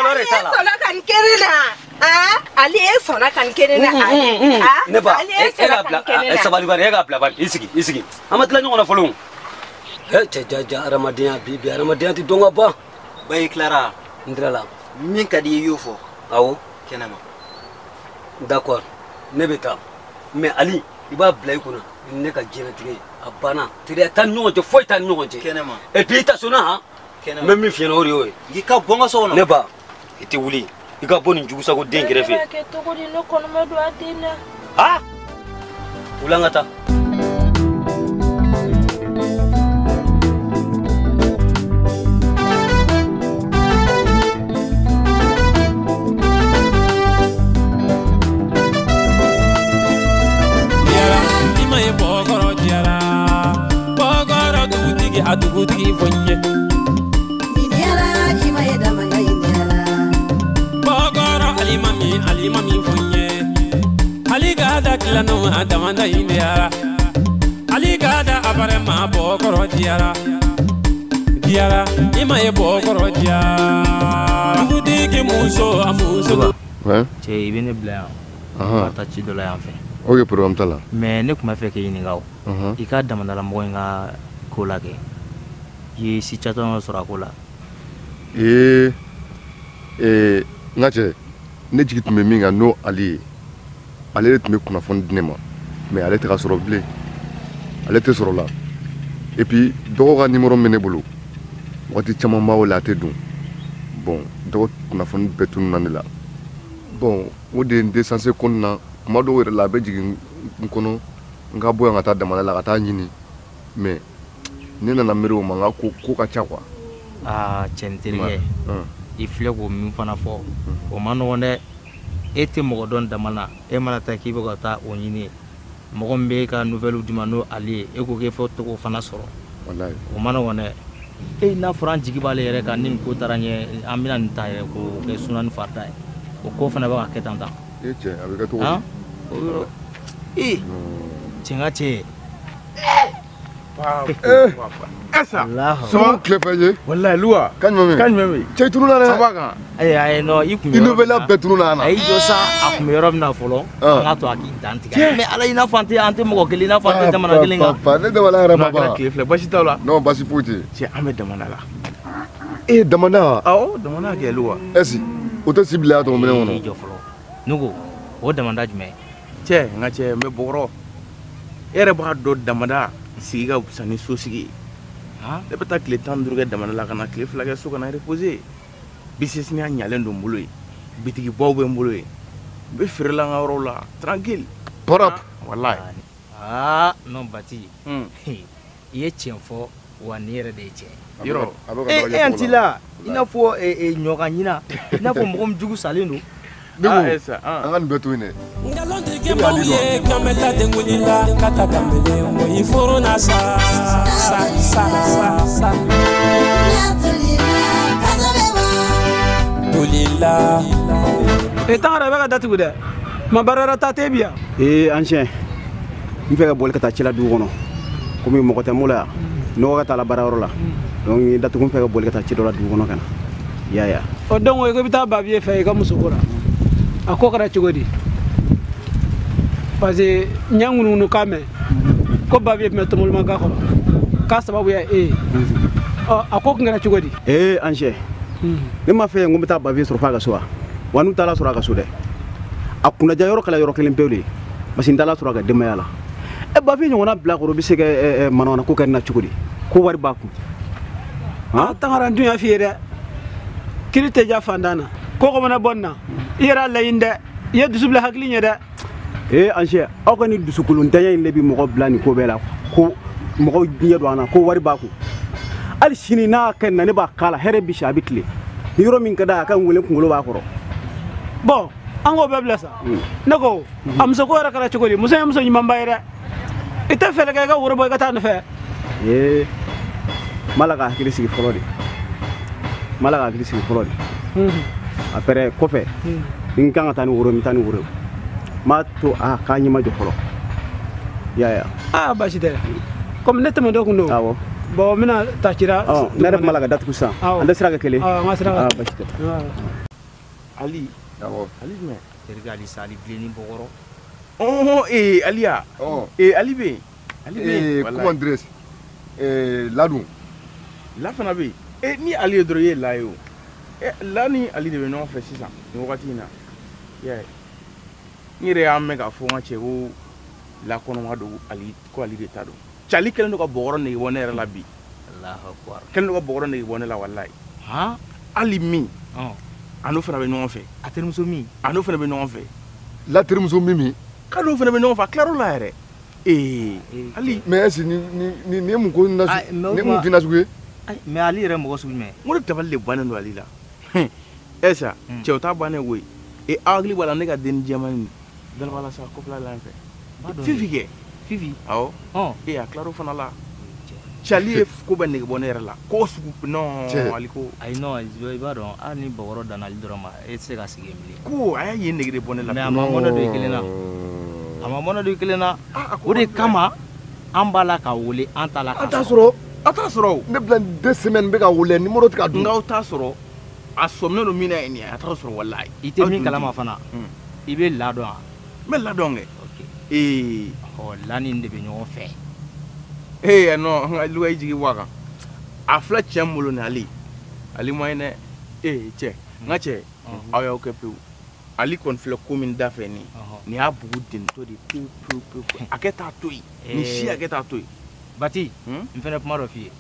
kɔlɔre ta la sɔnna ka n kɛnɛ na ale sɔnna ka n kɛnɛ na ne ba e ka bila sabali bari e ka bila bari i sigi an ma tila ɲɔgɔn na fɔlɔ cɛ ja hadamadenya bi hadamadenya tɛ dɔn ka ban bayi Clara n tila la min ka di i y'o fɔ awɔ kɛnɛma d'accord ne bɛ taa mais Ali i b'a bila i kunna ne ka diɲɛlatigɛ a banna teriya t'an ni ɲɔgɔn cɛ foyi t'an ni ɲɔgɔn cɛ kɛnɛma et puis i ta sɔnna han n bɛ min f'i ɲɛna o de y'o ye i ka bɔ n ka so kɔnɔ ne ba i tɛ wuli i ka bɔ nin jugusago den kɛrɛfɛ ne b'a kɛ cogo di ne kɔnɔma don a den na wuli an ka taa adugutigi fonye Indiala ima yeda manga indiala bogoro alimami fonye aligada kilano adamanda indiala aligada abarema bogoro diara ima ye bogoro diara adugutigi muso amuso cɛ i bɛ ne bila yan ka taa ci dɔ la yan fɛ ok problème t'a la mais ne tun b'a fɛ k'i ɲininka o i ka damadala mɔgɔ in ka ko la kɛ i ye situation dɔ sɔrɔ a ko la n ka cɛ ne jigi tun bɛ min kan n'o ale ye ale de tun bɛ kunnafoni di ne ma mais ale tɛ ka sɔrɔ bilen ale tɛ sɔrɔ la et puis dɔgɔ ka numéro bɛ ne bolo waati caman b'a wele a tɛ dun bon dɔgɔ kunnafoni bɛɛ tunun na ne la bon o de ye n desanse kɔnɔna na kuma dɔw yɛrɛ la a bɛ jigin n kɔnɔ n ka bɔ yan ka taa damada la ka taa ɲini mais ne nana miiri o ma n ka ko ka ca quoi cɛ n terikɛ i filɛ k'o min fana fɔ o ma nɔgɔn dɛ e tɛ mɔgɔ dɔn dama na e mana taa k'i bɛ ka taa o ɲini mɔgɔ min bɛ ka nouvelle di ma n'o ale ye e ko k'e fɔ to k'o fana sɔrɔ o ma nɔgɔn dɛ e n'a fɔra an jigi b'ale yɛrɛ kan ni nin ko taara ɲɛ an bɛna nin ta yɛrɛ k'o kɛ sunani farida ye o ko fana bɛ ka kɛ tan cɛ a bɛ kɛ cogo di cɛ n ka cɛ esa so clefɛ ye wallahi luwa kan mɛ cɛ tunu na dɛ saba kan ayi non i kun i nouvelle bɛɛ tunu na ayi jɔ sa a kun bɛ yɔrɔ min na fɔlɔ an ka to a k'i dan tigɛ mais ala i n'a fɔ an tɛ mɔgɔ kelen i n'a fɔ an tɛ jamana kelen kan papa ne damana yɛrɛ papa tile filɛ basi t'aw la non basi foyi tɛ cɛ an bɛ damana la damana awɔ damana kɛ luwa ɛsi o tɛ si bila a tɔgɔ minɛ kɔnɔ i jɔ fɔlɔ ne ko o damanda jumɛn cɛ n ka cɛ n bɛ bɔkɔrɔ e yɛrɛ b'a dɔn damada sigi ka fisa ni so sigi ne bɛ taa tile 15 kɛ damada la ka na tile 2 kɛ so kana reposer business ɲa ɲalen don n bolo ye bitigi baw bɛ n bolo ye n bɛ feerela n ka yɔrɔw la tranquille propre wallahi non Bati i ye tiɲɛ fɔ wa ni yɛrɛ de ye tiɲɛ yɔrɔ e an t'i la i n'a fɔ ɲɔgɔn ɲina i n'a fɔ mɔgɔ min jugu salen don an ka nin bɛɛ to yen dɛ ngalontige maw ye kamela dengulila kata kamele mo ifuruna sa tulila tangara bɛ ka datugu dɛ ma barara ta tɛ biya ancien n fɛ ka boli ka taa cila dugu kɔnɔ komi mɔgɔ tɛ n bolo yan nɔgɔ ka taa la baarayɔrɔ la donc datugu n fɛ ka boli ka taa ci dɔ la dugu kɔnɔ ka na yaya o donc i ko i bɛ taa babiye fɛ i ka muso ko la a ko kɛra cogo di parce que n y'a ŋunuŋunu kan mɛn ko babiye tun bɛ tomolimankan kɔnɔ k'a sababu ye e ye a ko tun kɛra cogo di ancien ne m'a fɛ n ko n bɛ taa babiye sɔrɔ f'a ka so wa wa n'u taara sɔrɔ a ka so dɛ a kunnaja yɔrɔ kɛla yɔrɔ kelen pewu de parce que n taara sɔrɔ a ka denbaya la babiye ɲɔgɔnna bilakɔrɔ bɛ se ka manamana ko kɛ nin na cogo di ko wari b'a kun tangara n tun y'a f'i ye dɛ kiri tɛ ja fantan na ko ko mana bɔ nin na i yɛrɛ a laɲini dɛ i ye dusu bila hakili ɲɛ dɛ ancien aw ka nin dusukulutanya in de bi mɔgɔ bila nin ko bɛɛ la ko mɔgɔw ɲɛ don an na ko wari b'a kun hali sini n'a kɛ nin na ne b'a k'a la hɛrɛ bi si a bɛ tile ni yɔrɔ min ka d'a ye a ka n wele kunkolo b'a kɔrɔ bon an k'o bɛɛ bila sa ne ko a muso ko yɛrɛ kɛra cogo di muso ye muso ɲumanba ye dɛ i tɛ fɛɛrɛ kɛ i ka woro bɔ i ka taa nɔfɛ n b'a la ka hakili sigi fɔlɔ de n b'a la ka hakili sigi fɔlɔ de après kɔfɛ n kan ka taa ni woro n bɛ taa ni woro m'a to k'a ɲɛma jɔ fɔlɔ yaya basi tɛ comme ne tɛmɛtɔ kun don awɔ bon n bɛna taa cira ne yɛrɛ tun b'a la ka datugu sisan an tɛ sira kɛ kelen n ka sira basi tɛ Ali. Ali jumɛn? terikɛ Ali sa Ali bilenni bɔkɔrɔ. Aliya. Ali bɛ yen. Ali bɛ yen. Comment dirais Ladun. La fana bɛ yen. Ni Ali ye dɔrɔn i ye La ye o. La ni Ali de bɛ ɲɔgɔn fɛ sisan nin wagati in na. N yɛrɛ y'a mɛn k'a fɔ n ka cɛ ko La kɔnɔma don Ali ko Ali de ta don. Cali kɛlen don ka bɔkɔrɔ nege bɔ ne yɛrɛ la bi. Alahu akbar. Kɛlen don ka bɔkɔrɔ nege bɔ ne la walayi. Ali min. A n'o fana bɛ ɲɔgɔn fɛ. A terimuso min. A n'o fana bɛ ɲɔgɔn fɛ. La terimuso min. K'a n'o fana bɛ ɲɔgɔn fɛ a tilar'o la yɛrɛ. Ali. Mais est-ce ni mun ko na ni mun fina sugu ye? Mais Ali yɛrɛ mɔgɔ sugu jumɛn? N ko ne dabali de bannen don Ali la. Esa cɛw ta bannen koyi. Hakili b'a la ne ka denni jɛman nin dalabala sa kɔfɛla la yan fɛ. Fifi kɛ. Fifi. Awɔ. A tilar'o fana la. Cali ye ko bɛ nege bɔ ne yɛrɛ la. Ko sugu non Ali ko. Ayi non i b'a dɔn hali ni bɔkɔrɔ danna Ali dɔrɔn ma e tɛ se ka sigi yen bilen. Ko a y'a ye nege de bɔ ne la. Mais a ma mɔnɛ don i kelen na. A ma mɔnɛ don i kelen na. O de kama an b'a la ka wele an t'a la ka sɔrɔ. A t'a sɔrɔ. Ne bila 2 semaines bɛ ka wele numéro tɛ ka dun. Nkaw t'a sɔrɔ. A sɔminen don min na yen a t'a sɔrɔ walayi. I tɛ min kalama fana. I bɛ La dɔn wa? N bɛ La dɔn kɛ. La ni de bɛ ɲɔgɔn fɛ. Non Luka i jigi bɔ a kan. A filɛ cɛ n bolo ni Ali. Ali ma ɲi dɛ. Cɛ n ka cɛ aw y'aw kɛ pewu. Ali kɔni filɛ ko min da fɛ nin y'a bugu dentɔ de pewu pewu pewu. A kɛ t'a to yen. Nin si a kɛ t'a to yen. Bati n fɛnɛ kuma dɔ f'i ye.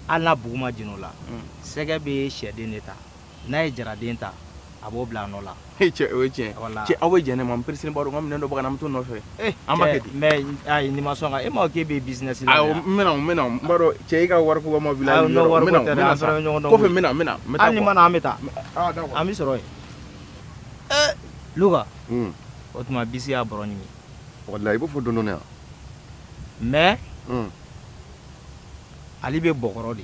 Hali n'a bugu ma jeni o la sɛgɛ bɛ sɛden de ta n'a ye jaraden ta a b'o bila a nɔ la. Cɛ o ye tiɲɛ. Cɛ aw bɛ jɛn ne ma n pereselen b'a dɔn n ka minɛn dɔ bɛ ka na n bɛ t'o nɔfɛ. An b'a kɛ ten. Mais ayi n'i ma sɔn ka e ma k'e bɛ business la. Awɔ n bɛna n b'a dɔn cɛ i ka wariko ba ma bila. N'o wariko tɛ dɛ an fana bɛ ɲɔgɔn dɔn. Kɔfɛ n bɛna. Hali ni ma na an bɛ taa. An bɛ sɔrɔ yen. Luka. O tuma bisi y'a bɔrɔ ɲimi. Walayi i b'o fɔ dɔɔnin-dɔɔnin yan. Mais Ali bɛ bɔkɔrɔ de.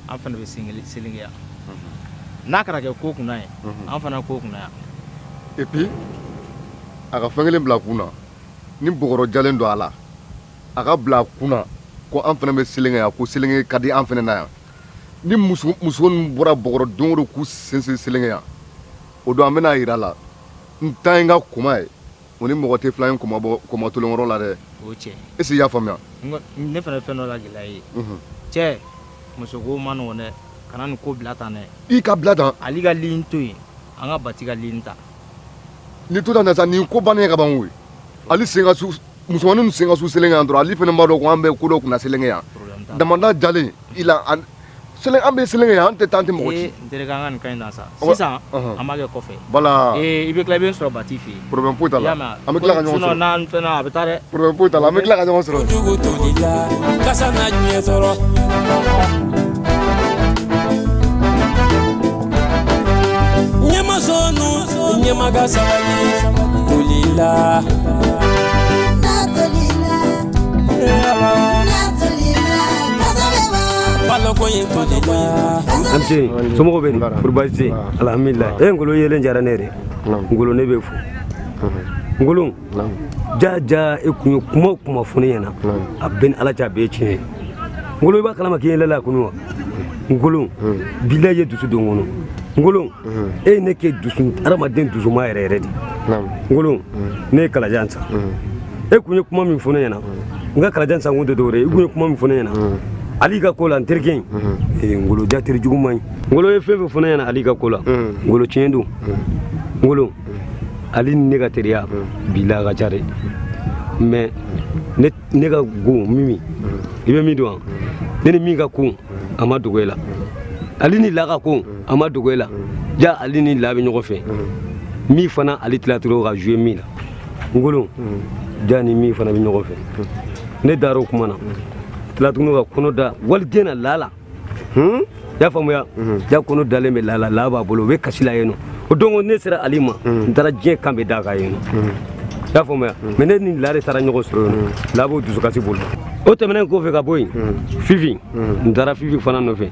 An fana bɛ selenge yan. N'a kɛra kɛ ko kunna ye an fana ko kunna yan. Et puis a ka fɛn kelen bila a kun na ni bɔkɔrɔ jalen don a la a ka bila a kun na ko an fana bɛ selenge yan ko selenge ka di an fana na yan. Ni muso ninnu bɔra bɔkɔrɔ don o don k'u sinsin selenge yan o don an bɛna yira a la n ta ye n ka koma ye o ni mɔgɔ tɛ fila ye koma tolenyɔrɔ la dɛ. O cɛ. Est-ce que i y'a faamuya? Ne fana fɛn dɔ la gɛlɛya ye. Cɛ muso ko ma nɔgɔn dɛ kana nin ko bila tan dɛ. I ka bila tan. Ali ka ligne to yen an ka Bati ka ligne ta. Ni to tan sa nin ko bannen ye ka ban koyi. Ali sen ka su musomaninw sen ka su selenge yan dɔrɔn Ali fana b'a dɔn ko an bɛ ko dɔ kunna selenge yan. Damanda jalen i la an bɛ selenge yan an tɛ taa an tɛ mɔgɔ ci. N terikɛ an ka nin ka ɲi na sa. Sisan an b'a kɛ kɔfɛ. Voilà. I bɛ tila i bɛ n sɔrɔ Bati fɛ yen. Problème foyi t'a la. An bɛ tila ka ɲɔgɔn sɔrɔ. Sinon n'an fɛnɛ a bɛ taa dɛ. Problème foyi t'a la an bɛ tila ka ɲɔgɔn sɔrɔ. Jugu toli la kasa na diɲɛ sɔrɔ. Ɲɛmasɔnnu ɲɛmaga sabali toli la. Amse somɔgɔw bɛ nin pour basi tɛ alhamdulilayi Ngolo yelen diyara ne yɛrɛ Ngolo ne bɛ fo Ngolo ja e kun ye kuma o kuma fɔ ne ɲɛna a bɛɛ ni Ala cɛ a bɛɛ ye tiɲɛ ye Ngolo i b'a kalama k'i ye lala kunu wa Ngolo bilayi ye dusu don n kɔnɔ Ngolo e ye ne kɛ dusu adamaden dusuma yɛrɛ yɛrɛ de Ngolo ne ye kalajan san e kun ye kuma min fɔ ne ɲɛna n ka kalajan san kun tɛ dɔwɛrɛ ye i kun ye kuma min fɔ ne ɲɛna Ali ka ko la n terikɛ in Ngolo ja teri jugu man ɲi Ngolo ye fɛn fɛn fɔ ne ɲɛna Ali ka ko la Ngolo tiɲɛ don Ngolo Ali ni ne ka teriya bila ka ca dɛ mais ne ka go Mimi i bɛ min dɔn wa ne ni min ka ko a ma dogo e la Ali ni La ka ko a ma dogo e la ja Ali ni La bɛ ɲɔgɔn fɛ min fana Ali tila toro ka jouer min la Ngolo ja ni min fana bɛ ɲɔgɔn fɛ ne dar'o kuma na tila tuguni ka kɔnɔ da waliden na La y'a faamuya ja kɔnɔ dalen bɛ La b'a bolo o bɛ kasi la yen nɔ o don ne sera Ali ma n taara diɲɛ kan bɛ da kan yen nɔ y'a faamuya mais ne ni La de taara ɲɔgɔn sɔrɔ yen nɔ La b'o dusukasi bolo o tɛmɛnen kɔfɛ ka bɔ yen Fifi n taara Fifi fana nɔfɛ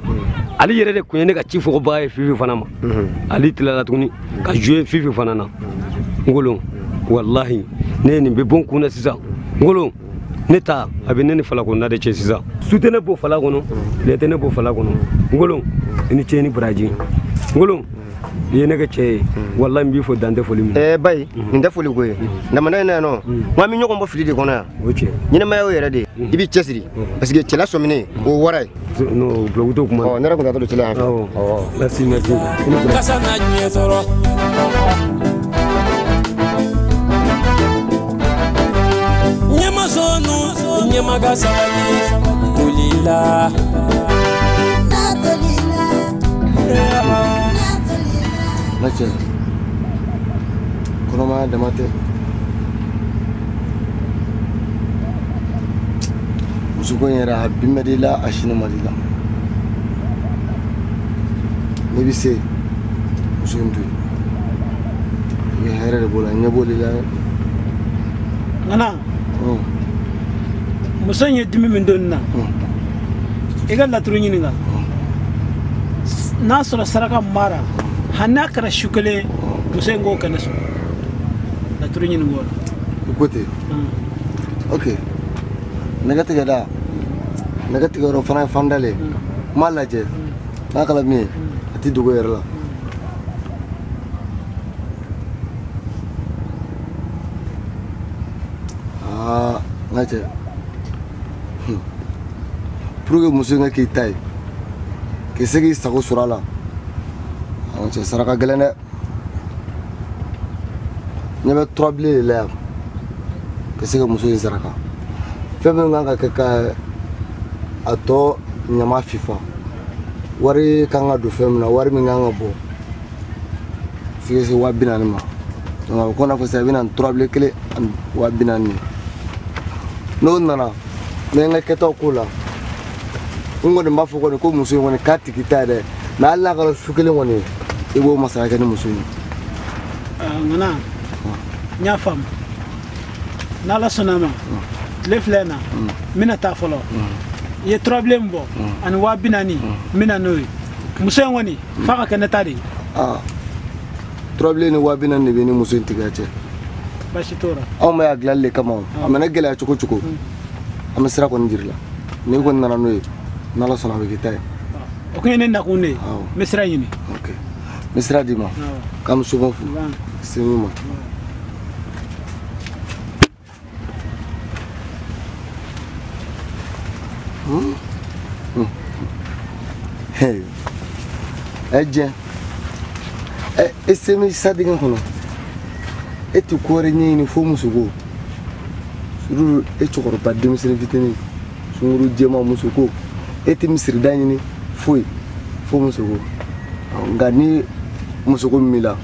Ali yɛrɛ de kun ye ne ka ci fɔbaga ye Fifi fana ma Ali tilala tuguni ka jouer Fifi fana na Ngolo wallahi ne ye nin bɛ bɔ n kun na sisan Ngolo ne ta a bɛ ne ni Falakɔnɔna de cɛ sisan su tɛ ne b'o fala kɔnɔ tile tɛ ne b'o fala kɔnɔ Ngolo i ni cɛ ni baraji ngulum ye ne ka cɛ wallahi n b'i fo dan tɛ foli min bayi nin tɛ foli ko ye damanda in na yan nɔ n ko an bɛ ɲɔgɔn bɔ fili de kɔnɔ yan o cɛ ɲɛnɛmaya y'o yɛrɛ de ye i b'i cɛsiri parce que cɛla sɔminen o ye wara ye non blogu t'o kuma ne yɛrɛ tun taa to don cɛla yan fɛ merci merci kasa n'a ɲɛ sɔrɔ ɲɛmasɔnu ɲɛma ka sabali tolila na cɛ kɔnɔmaya dama tɛ musoko in yɛrɛ a bin bɛ di la a sini ma di la ne bɛ se muso in to yen i bɛ hɛrɛ de b'o la ɲɛ b'o de la ngana muso in ye dimi min don na i ka laturu ɲininka n'a sɔrɔ saraka mara hali n'a kɛra su kelen muso in k'o kɛnɛ sɔrɔ laturu ɲininka o la i ko ten ok nɛgɛ tigɛda nɛgɛ tigɛyɔrɔ fana ye fandale n m'a lajɛ n'a kɛra min ye a tɛ dogo yɛrɛ la n ka cɛ pour que muso in ka k'i ta ye k'i se k'i sago sɔrɔ a la cɛ saraka gɛlɛn dɛ ɲɛ bɛ turabilen de la yan ka se ka muso in saraka fɛn min kan ka kɛ ka a tɔ ɲama fifa wari kan ka don fɛn min na wari min kan ka bɔ f'i ka se 40,000 ma donc a bɛ kɔn n'a fɔ sisan i bɛna turabile kelen ani 40,000 n'o nana ne n ka kɛtaw k'o la n kɔni b'a fɔ kɔni ko muso in kɔni k'a tigi ta ye dɛ mais hali n'a kɛra su kelen kɔni i b'o masaya kɛ ni muso in ngana n y'a faamu n'ala sɔnna ma tile filɛ na n bɛna taa fɔlɔ i ye turabile min bɔ ani 40,000 n bɛna n'o ye muso in kɔni f'a ka kɛ ne ta de ye turabile ni 40,000 de bɛ ni muso in tigiya cɛ basi t'o la anw bɛ y'a dilanli de kama a mana gɛlɛya cogo cogo an bɛ sira kɔni jiri la ni kɔni nana n'o ye n'ala sɔnna a bɛ k'i ta ye o kun ye ne nakun de ye n bɛ sira ɲini ok n bɛ sira d'i ma k'an bɛ sogon fo se min ma diɲɛ e se min sa dingɛ kɔnɔ e tɛ ko wɛrɛ ɲɛɲini fo musoko surtout e cɛkɔrɔba denmisɛnnin fitinin sunkuru jɛma musoko e tɛ misirida ɲini foyi fo musoko nka ni musoko min b'i la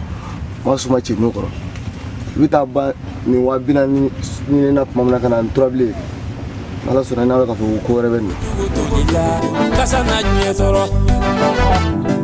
ma suma ci n'o kɔrɔ i bɛ taa ban nin 40,000 ɲinina tuma min na ka na n turabile n'ala sɔnna n'a bɛ k'a fɔ ko wɛrɛ bɛ nin na.